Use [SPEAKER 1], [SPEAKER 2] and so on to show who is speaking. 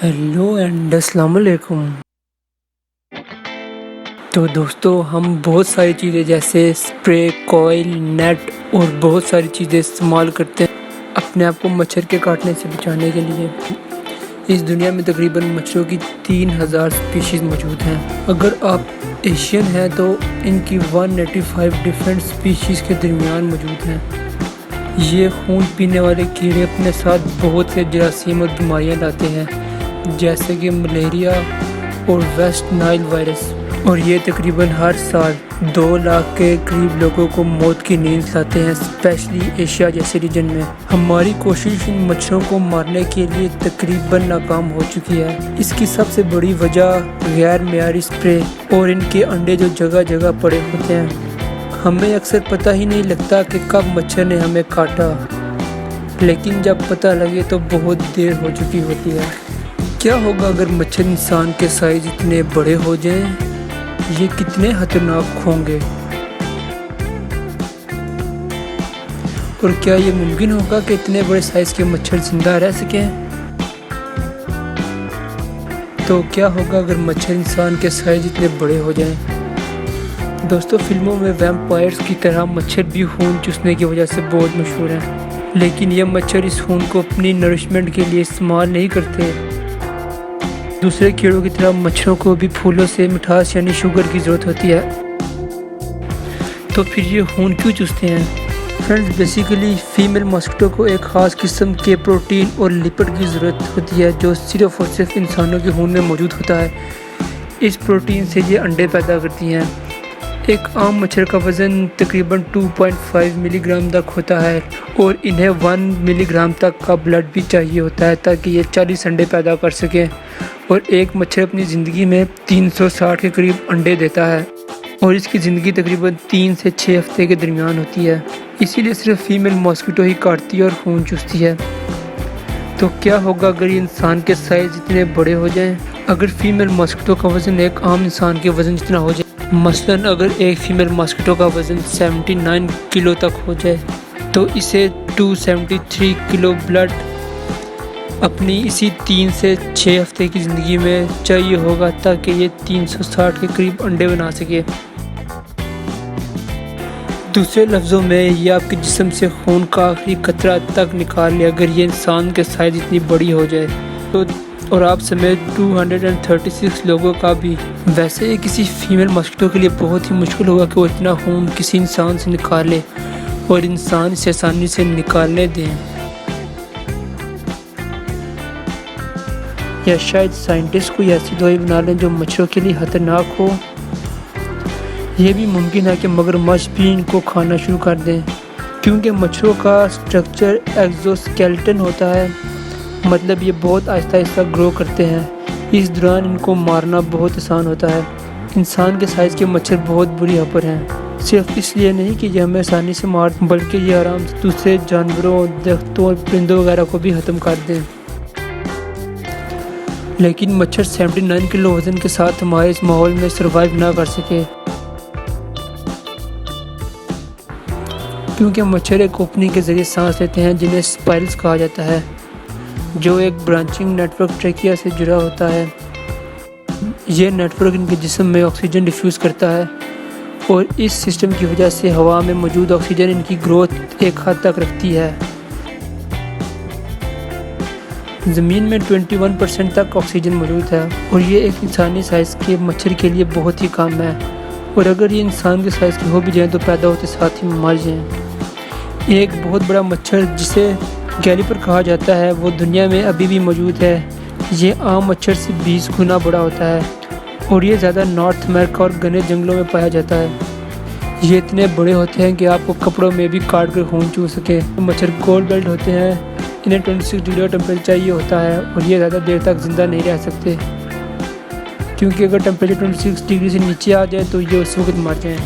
[SPEAKER 1] Hello and अस्सलाम वालेकुम। तो दोस्तों हम बहुत सारी चीज़ें जैसे स्प्रे, कॉइल, नेट और बहुत सारी चीज़ें इस्तेमाल करते हैं अपने आप को मच्छर के काटने से बचाने के लिए। इस दुनिया में तकरीबन मच्छरों की 3000 स्पीशीज़ मौजूद हैं। अगर आप एशियन हैं तो इनकी 185 डिफरेंट स्पीशीज़ के दरमियान मौजूद हैं। ये खून पीने वाले कीड़े अपने साथ बहुत से जरासीम और बीमारियां लाते हैं, जैसे कि मलेरिया और वेस्ट नाइल वायरस, और ये तकरीबन हर साल 2 लाख के करीब लोगों को मौत की नींद लाते हैं, स्पेशली एशिया जैसे रीजन में। हमारी कोशिश इन मच्छरों को मारने के लिए तकरीबन नाकाम हो चुकी है। इसकी सबसे बड़ी वजह गैर मेयारी स्प्रे और इनके अंडे जो जगह जगह पड़े होते हैं। हमें अक्सर पता ही नहीं लगता कि कब मच्छर ने हमें काटा, लेकिन जब पता लगे तो बहुत देर हो चुकी होती है। क्या होगा अगर मच्छर इंसान के साइज इतने बड़े हो जाएं? ये कितने खतरनाक होंगे, और क्या ये मुमकिन होगा कि इतने बड़े साइज के मच्छर जिंदा रह सकें? तो क्या होगा अगर मच्छर इंसान के साइज इतने बड़े हो जाएं? दोस्तों, फिल्मों में वैम्पायर्स की तरह मच्छर भी खून चूसने की वजह से बहुत मशहूर हैं, लेकिन ये मच्छर इस खून को अपनी नरिशमेंट के लिए इस्तेमाल नहीं करते। दूसरे कीड़ों की तरह मच्छरों को भी फूलों से मिठास यानी शुगर की ज़रूरत होती है। तो फिर ये खून क्यों चूसते हैं? फ्रेंड्स, बेसिकली फीमेल मॉस्किटो को एक ख़ास किस्म के प्रोटीन और लिपिड की ज़रूरत होती है जो सिर्फ और सिर्फ इंसानों के खून में मौजूद होता है। इस प्रोटीन से ये अंडे पैदा करती हैं। एक आम मच्छर का वज़न तकरीबन 2.5 मिलीग्राम तक होता है और इन्हें 1 मिलीग्राम तक का ब्लड भी चाहिए होता है ताकि ये 40 अंडे पैदा कर सकें। और एक मच्छर अपनी ज़िंदगी में 360 के करीब अंडे देता है और इसकी ज़िंदगी तकरीबन 3 से 6 हफ्ते के दरमियान होती है। इसीलिए सिर्फ फीमेल मॉस्किटो ही काटती है और खून चूसती है। तो क्या होगा अगर ये इंसान के साइज़ इतने बड़े हो जाएं? अगर फीमेल मॉस्किटो का वज़न एक आम इंसान के वज़न जितना हो जाए, मसलन अगर एक फीमेल मॉस्किटो का वज़न 79 किलो तक हो जाए, तो इसे 273 किलो ब्लड अपनी इसी 3 से 6 हफ्ते की ज़िंदगी में चाहिए होगा ताकि ये 360 के करीब अंडे बना सके। दूसरे लफ्ज़ों में, ये आपके जिस्म से खून का आखिरी कतरा तक निकाल ले अगर ये इंसान के साइज़ इतनी बड़ी हो जाए तो, और आप समेत 236 लोगों का भी। वैसे ये किसी फीमेल मॉस्किटो के लिए बहुत ही मुश्किल होगा कि वो इतना खून किसी इंसान से निकाले और इंसान इसे आसानी से निकालने दें, या शायद साइंटिस्ट कोई ऐसी दवाई बना लें जो मच्छरों के लिए खतरनाक हो। यह भी मुमकिन है कि मगरमच्छ भी इनको खाना शुरू कर दें, क्योंकि मच्छरों का स्ट्रक्चर एक्सोस्केलेटन होता है, मतलब ये बहुत आहिस्ता आहिस्ता ग्रो करते हैं। इस दौरान इनको मारना बहुत आसान होता है। इंसान के साइज़ के मच्छर बहुत बुरी खबर हैं, सिर्फ इसलिए नहीं कि ये हमें आसानी से मार, बल्कि ये आराम से दूसरे जानवरों, दरख्तों और परिंदों वगैरह को भी ख़त्म कर दें। लेकिन मच्छर 79 किलो वज़न के साथ हमारे इस माहौल में सर्वाइव ना कर सके, क्योंकि मच्छर एक ओपनिंग के ज़रिए सांस लेते हैं जिन्हें स्पाइरल्स कहा जाता है, जो एक ब्रांचिंग नेटवर्क ट्रेकिया से जुड़ा होता है। यह नेटवर्क इनके जिस्म में ऑक्सीजन डिफ्यूज़ करता है और इस सिस्टम की वजह से हवा में मौजूद ऑक्सीजन इनकी ग्रोथ एक हद तक रखती है। ज़मीन में 21% तक ऑक्सीजन मौजूद है और ये एक इंसानी साइज़ के मच्छर के लिए बहुत ही कम है, और अगर ये इंसान के साइज़ के हो भी जाएँ तो पैदा होते साथ ही मर जाएँ। एक बहुत बड़ा मच्छर जिसे गैलीपर कहा जाता है वो दुनिया में अभी भी मौजूद है। ये आम मच्छर से 20 गुना बड़ा होता है और ये ज़्यादा नॉर्थ अमेरिका और घने जंगलों में पाया जाता है। ये इतने बड़े होते हैं कि आपको कपड़ों में भी काट कर खून चूस सके। मच्छर गोल्ड बेल्ट होते हैं, इन्हें 26 डिग्री टेम्परेचर चाहिए होता है और ये ज़्यादा देर तक ज़िंदा नहीं रह सकते, क्योंकि अगर टेम्परेचर 26 डिग्री से नीचे आ जाए तो ये उस वक्त मर जाएँ।